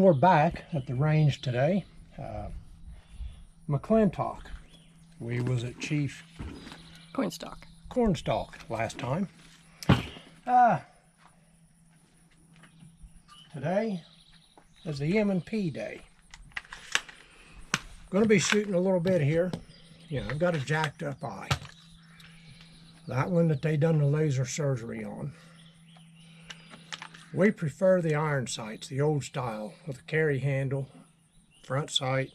we're back at the range today. McClintic. We was at Chief Cornstalk last time. Today is the M&P day. Going to be shooting a little bit here. You know, I've got a jacked up eye. That one that they done the laser surgery on. We prefer the iron sights, the old style, with a carry handle, front sight.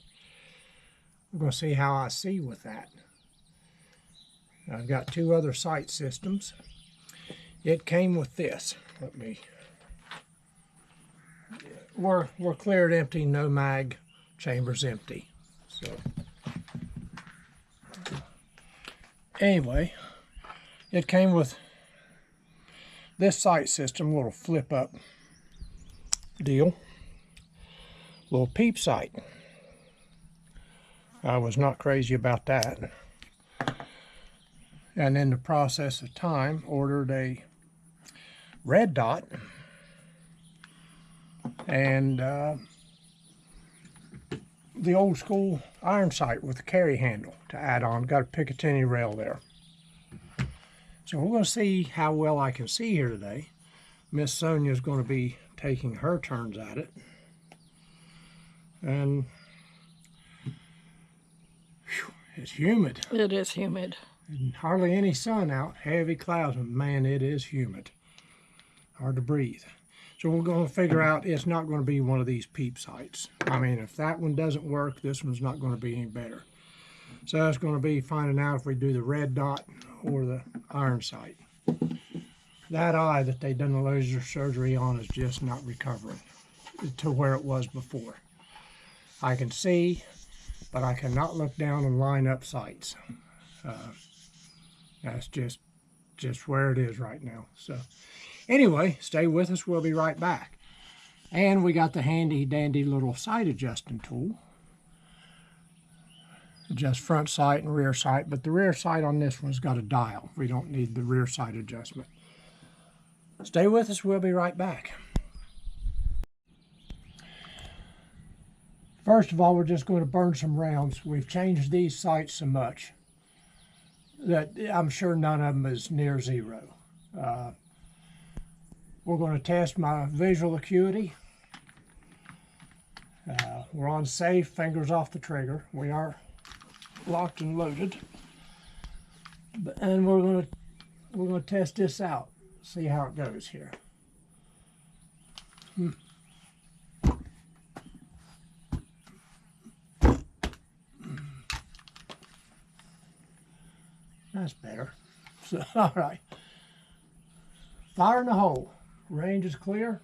We're going to see how I see with that. I've got two other sight systems. It came with this. We're cleared empty, no mag, chambers empty. So anyway, it came with this sight system, little flip up deal, little peep sight. I was not crazy about that. And in the process of time, ordered a red dot and the old school iron sight with the carry handle to add on. Got a Picatinny rail there. So we're going to see how well I can see here today. Miss Sonia's going to be taking her turns at it. And whew, it's humid. It is humid. And hardly any sun out. Heavy clouds, and man, it is humid. Hard to breathe. So we're going to figure out it's not going to be one of these peep sights. I mean, if that one doesn't work, this one's not going to be any better. So it's going to be finding out if we do the red dot or the iron sight. That eye that they done the laser surgery on is just not recovering to where it was before. I can see, but I cannot look down and line up sights. That's just where it is right now. So anyway, stay with us. We'll be right back. And we got the handy dandy little sight adjusting tool. Adjust front sight and rear sight, but the rear sight on this one's got a dial. We don't need the rear sight adjustment. Stay with us. We'll be right back. First of all, we're just going to burn some rounds. We've changed these sights so much that I'm sure none of them is near zero. We're going to test my visual acuity. We're on safe, fingers off the trigger. We are locked and loaded. And we're going to test this out, see how it goes here. That's better. So, all right. Fire in the hole. Range is clear.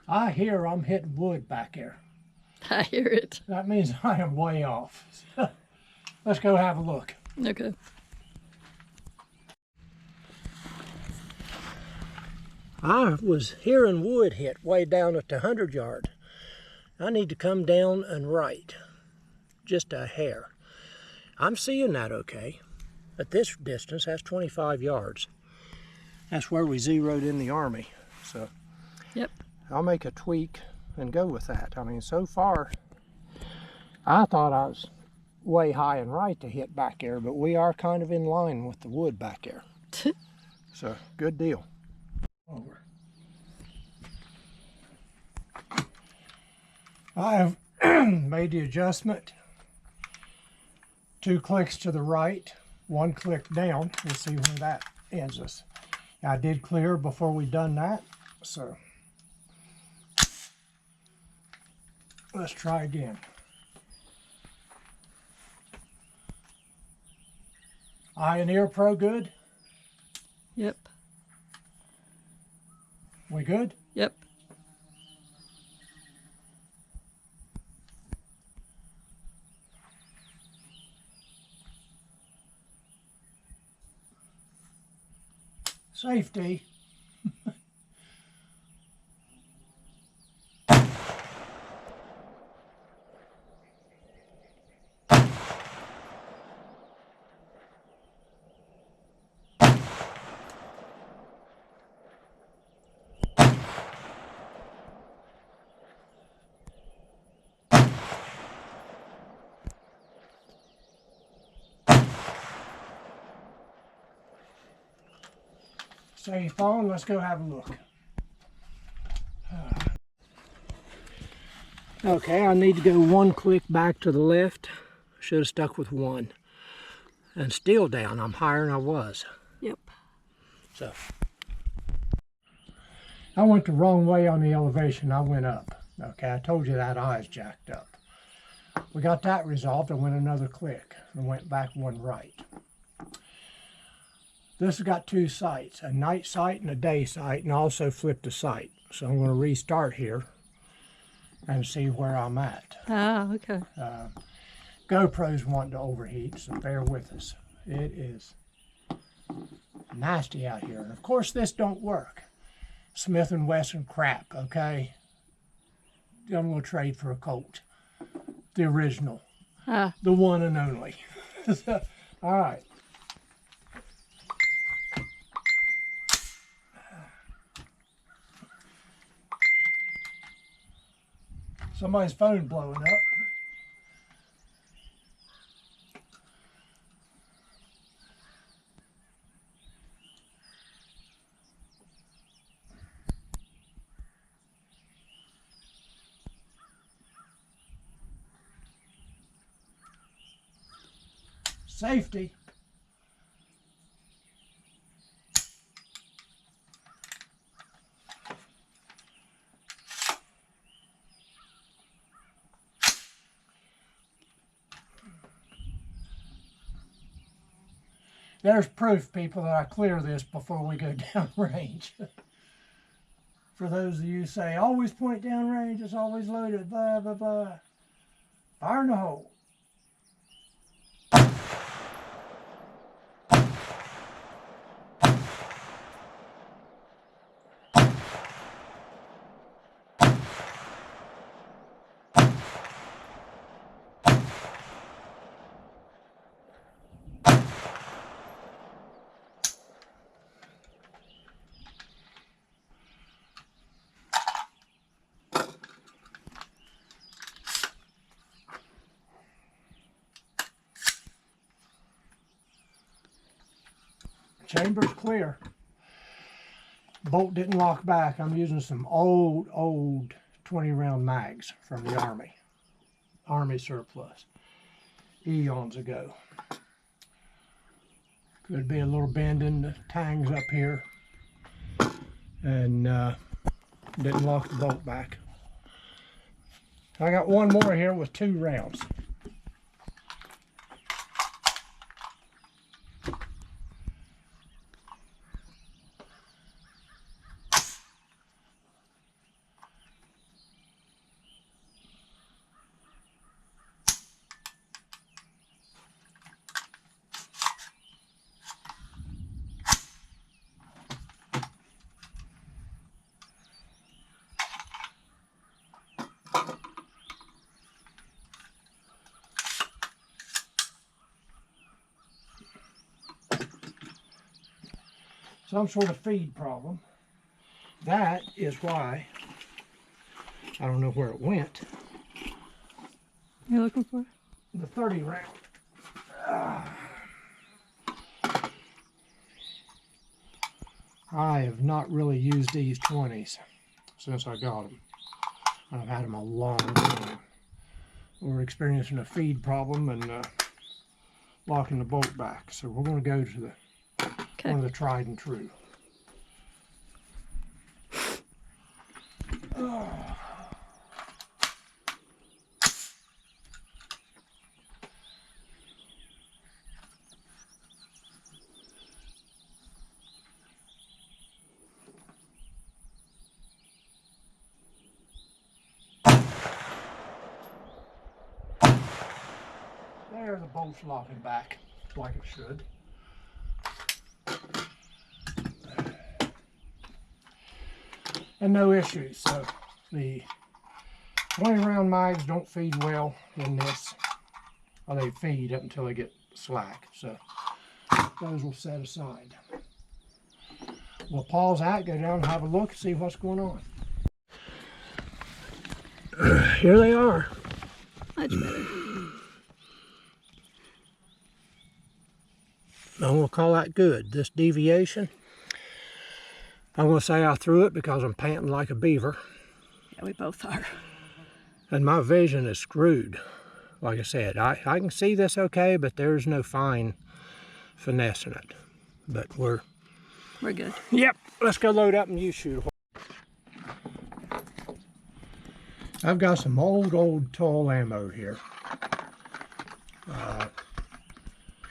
I hear I'm hitting wood back there. I hear it. That means I am way off. Let's go have a look. Okay. I was hearing wood hit way down at the 100 yard. I need to come down and right, just a hair. I'm seeing that okay. At this distance, that's 25 yards. That's where we zeroed in the Army. So yep. I'll make a tweak and go with that. I mean, so far, I thought I was way high and right to hit back there, but we are kind of in line with the wood back there. So, good deal. Over. I have made the adjustment. 2 clicks to the right, 1 click down. We'll see where that ends us. I did clear before we done that, so let's try again. Eye and ear pro good? Yep. We good? Yep. Safety. Safe on, let's go have a look. Okay, I need to go one click back to the left. Should have stuck with one. And still down, I'm higher than I was. Yep. So, I went the wrong way on the elevation, I went up. Okay, I told you that eye's jacked up. We got that resolved, I went another click and went back one right. This has got two sights, a night sight and a day sight, and also flipped a sight. So I'm going to restart here and see where I'm at. Ah, okay. GoPro's wanting to overheat, so bear with us. It is nasty out here. And of course this don't work. Smith & Wesson crap, okay? I'm going to trade for a Colt. The original. Ah. The one and only. All right. Somebody's phone blowing up. Safety. There's proof, people, that I clear this before we go down range. For those of you who say, always point down range, it's always loaded, blah, blah, blah. Fire in the hole. Chamber's clear. Bolt didn't lock back. I'm using some old 20 round mags from the Army surplus, eons ago. Could be a little bend in the tangs up here, and didn't lock the bolt back. I got one more here with 2 rounds. Some sort of feed problem. That is why, I don't know where it went, You're looking for? the 30 round. I have not really used these 20s since I got them. I've had them a long time. We're experiencing a feed problem and locking the bolt back. So we're going to go to the one of the tried and true. There, the bolt's locking back like it should. and no issues. So the 20 round mags don't feed well in this, or they feed up until they get slack. So those will set aside. We'll pause that, go down and have a look and see what's going on. Here they are. Much better. I'm going to call that good. This deviation, I'm going to say I threw it because I'm panting like a beaver. Yeah, we both are. And my vision is screwed. Like I said, I can see this okay, but there's no fine finesse in it. But we're good. Yep, let's go load up and you shoot. I've got some old tall ammo here.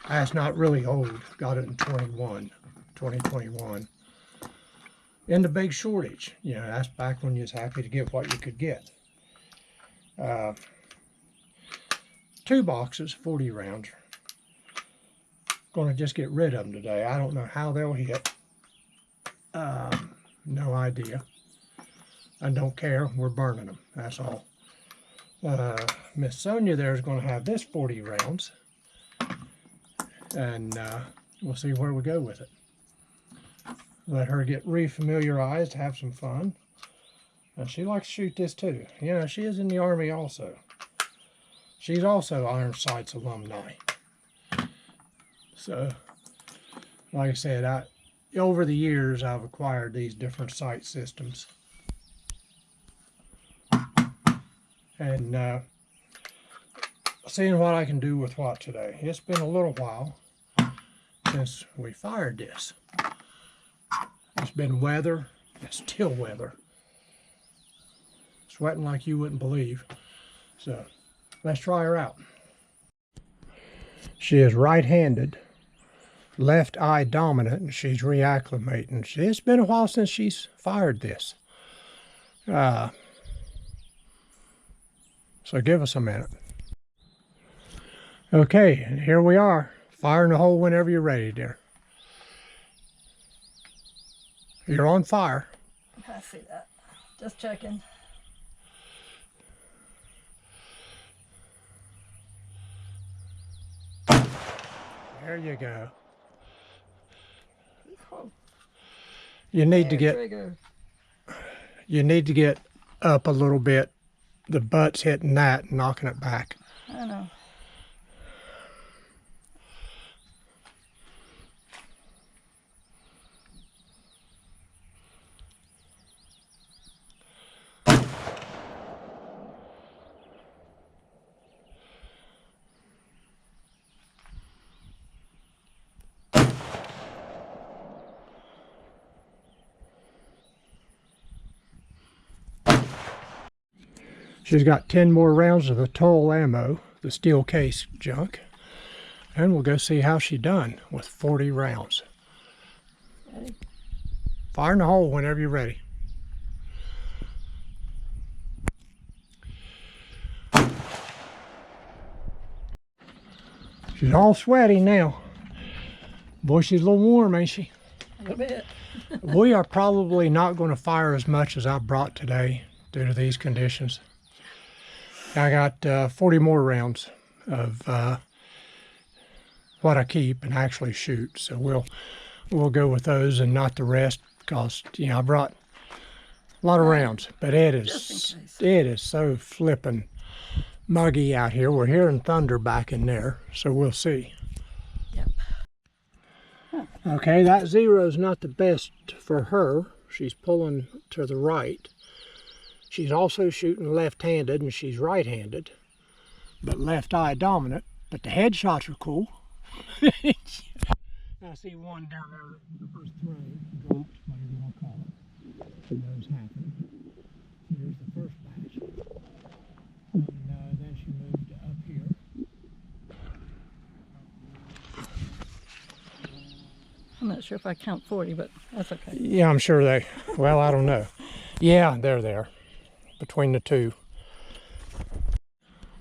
That's not really old. Got it in 2021. In the big shortage. You know, that's back when you was happy to get what you could get. 2 boxes, 40 rounds. Gonna just get rid of them today. I don't know how they'll hit. No idea. I don't care. We're burning them. That's all. Miss Sonia there is going to have this 40 rounds. And we'll see where we go with it. Let her get re-familiarized, have some fun. And she likes to shoot this too. You know, she is in the Army also. She's also Iron Sights alumni. So, like I said, over the years I've acquired these different sight systems. And seeing what I can do with what today. It's been a little while since we fired this. It's been weather. It's still weather. Sweating like you wouldn't believe. So let's try her out. She is right-handed, left eye dominant, and she's reacclimating. It's been a while since she's fired this. So give us a minute. Okay, and here we are. Fire in the hole whenever you're ready, dear. You're on fire. I see that. Just checking. There you go. You need to get up a little bit. The butt's hitting that and knocking it back. I know. She's got 10 more rounds of the toll ammo, the steel case junk, and we'll go see how she done with 40 rounds. Ready? Fire in the hole whenever you're ready. She's all sweaty now. Boy, she's a little warm, ain't she? A little bit. We are probably not going to fire as much as I brought today due to these conditions. I got 40 more rounds of what I keep and actually shoot, so we'll go with those and not the rest because I brought a lot of rounds, but it is so flippin' muggy out here. We're hearing thunder back in there, so we'll see. Yep. Huh. Okay, that zero's not the best for her. She's pulling to the right. She's also shooting left-handed, and she's right-handed, but left eye dominant. But the headshots are cool. I see one down there, the first throw, dropped, whatever you want to call it. Those happen. Here's the first batch. And then she moved up here. I'm not sure if I count 40, but that's okay. Yeah, I'm sure I don't know. Yeah, they're there. Between the two.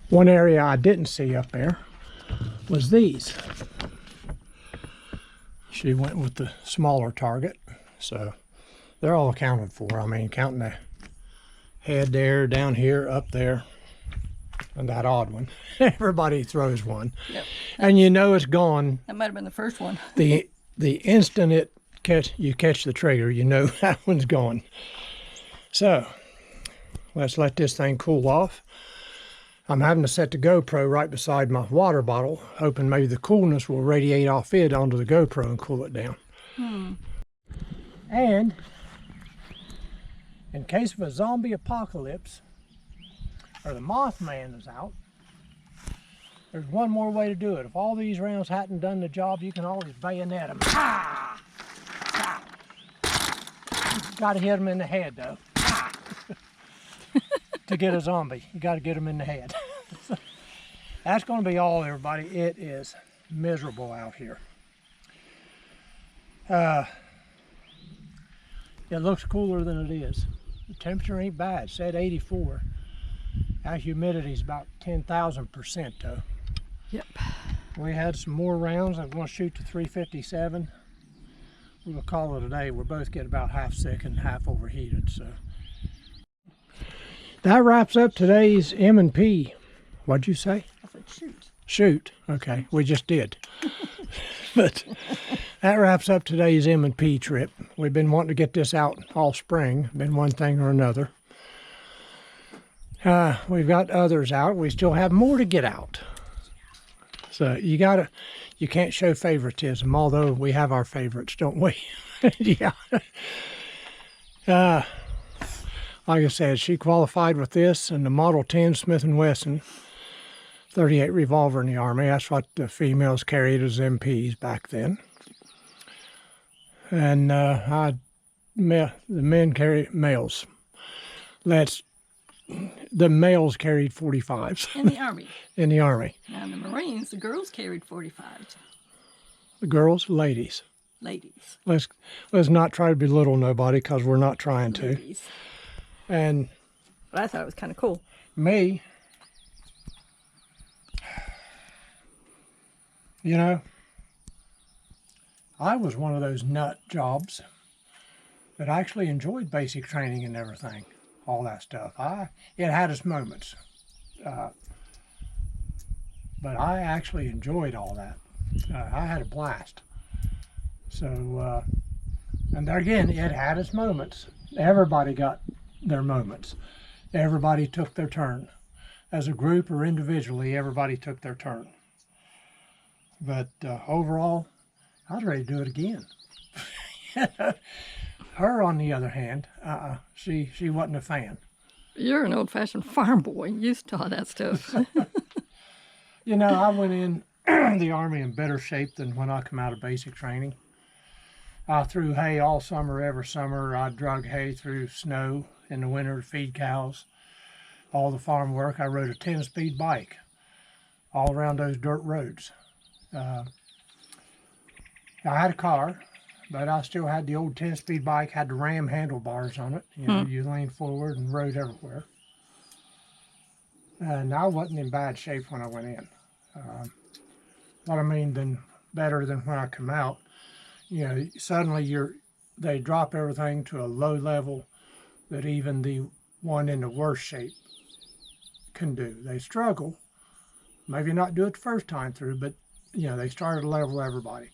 One area I didn't see up there was these. She went with the smaller target, so they're all accounted for. I mean, counting the head there, down here, up there, and that odd one. Everybody throws one. Yep. And you know it's gone. That might have been the first one. The instant you catch the trigger, you know that one's gone. So let's let this thing cool off. I'm having to set the GoPro right beside my water bottle, hoping maybe the coolness will radiate off it onto the GoPro and cool it down. And in case of a zombie apocalypse, or the Mothman is out, there's one more way to do it. If all these rounds hadn't done the job, you can always bayonet them. Ah! Ah! Got to hit them in the head, though. Ah! To get a zombie, you got to get them in the head. That's going to be all, everybody. It is miserable out here. It looks cooler than it is. The temperature ain't bad. It said 84. Our humidity's about 10,000% though. Yep. We had some more rounds. I'm going to shoot to 357. We'll call it a day. We're both getting about half sick and half overheated. So that wraps up today's M&P. What'd you say? I said shoot. Shoot. Okay, we just did. But that wraps up today's M&P trip. We've been wanting to get this out all spring. Been one thing or another. We've got others out. We still have more to get out. So you can't show favoritism, although we have our favorites, don't we? Yeah. Like I said, she qualified with this and the Model 10 Smith & Wesson 38 revolver in the Army. That's what the females carried as MPs back then. And the men carry males. The males carried 45s. In the Army. In the Army. Now in the Marines, the girls carried 45s. The girls, ladies. Ladies. Let's not try to belittle nobody, because we're not trying to. Ladies. And But I thought it was kind of cool. me, you know, I was one of those nut jobs that actually enjoyed basic training and everything, all that stuff. It had its moments, but I actually enjoyed all that. I had a blast. So, and there again, it had its moments. Everybody got their moments. Everybody took their turn. As a group or individually, everybody took their turn. But overall, I was ready to do it again. Her, on the other hand, she wasn't a fan. You're an old-fashioned farm boy. You used to all that stuff. You know, I went in the Army in better shape than when I come out of basic training. I threw hay all summer, every summer. I drug hay through snow in the winter to feed cows. All the farm work. I rode a 10-speed bike all around those dirt roads. I had a car, but I still had the old 10-speed bike, had the ram handlebars on it. You know, you leaned forward and rode everywhere. And I wasn't in bad shape when I went in. What I mean, better than when I come out. You know, suddenly they drop everything to a low level that even the one in the worst shape can do. They struggle, maybe not do it the first time through, but you know, they start to level everybody.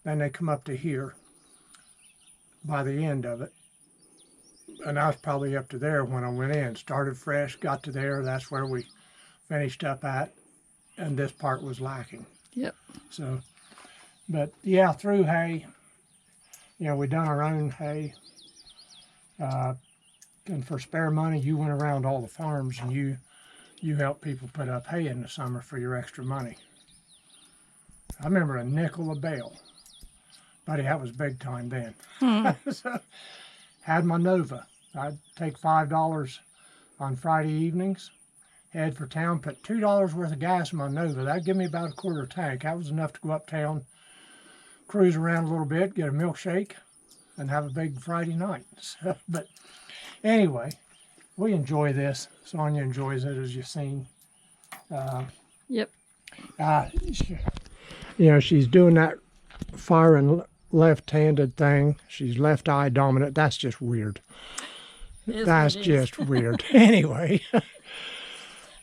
Then they come up to here by the end of it. And I was probably up to there when I went in. Started fresh, got to there, that's where we finished up at, and this part was lacking. Yep. So, but yeah, through hay, you know, we done our own hay. And for spare money, you went around all the farms and you helped people put up hay in the summer for your extra money. I remember a nickel a bale. Buddy, that was big time then. So, had my Nova. I'd take $5 on Friday evenings, head for town, put $2 worth of gas in my Nova. That'd give me about a quarter tank. That was enough to go uptown, cruise around a little bit, get a milkshake, and have a big Friday night. So, but anyway, we enjoy this. Sonia enjoys it, as you've seen. Yep. You know, she's doing that fire and left-handed thing. She's left eye dominant. That's just weird. That's just weird. Anyway,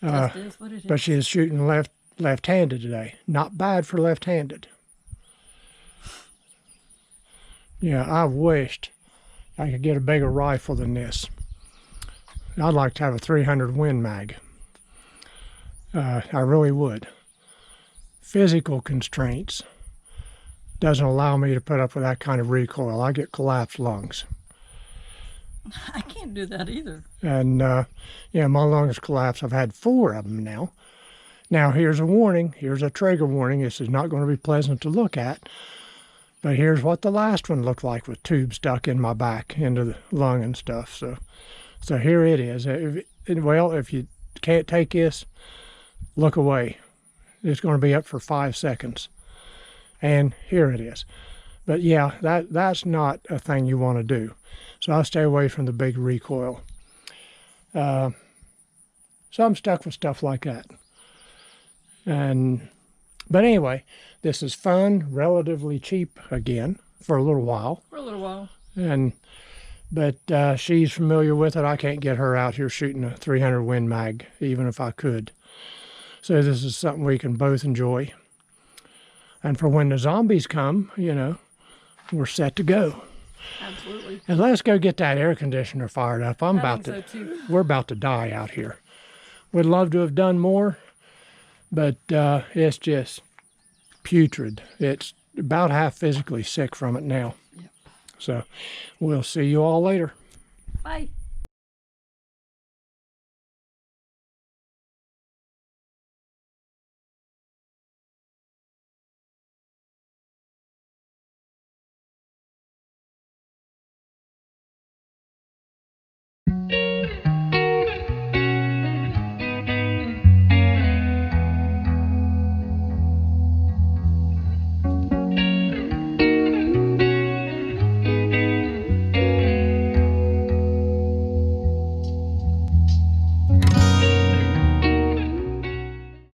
Just is what it is. but she is shooting left-handed today. Not bad for left-handed. Yeah, I wished I could get a bigger rifle than this. I'd like to have a 300 Win Mag. I really would. Physical constraints doesn't allow me to put up with that kind of recoil. I get collapsed lungs. I can't do that either. And yeah, my lungs collapse. I've had 4 of them now. Now here's a warning. Here's a trigger warning. This is not going to be pleasant to look at. But here's what the last one looked like with tubes stuck in my back into the lung and stuff. So here it is. If you can't take this, look away. It's going to be up for 5 seconds. And here it is. But yeah, that's not a thing you want to do. So I'll stay away from the big recoil. So I'm stuck with stuff like that. But anyway, this is fun, relatively cheap again for a little while. For a little while. But she's familiar with it. I can't get her out here shooting a 300 Win Mag, even if I could. So this is something we can both enjoy. And for when the zombies come, you know, we're set to go. Absolutely. And let's go get that air conditioner fired up. We're about to die out here. Would love to have done more, but it's just putrid. It's about half physically sick from it now. Yep. So we'll see you all later. Bye.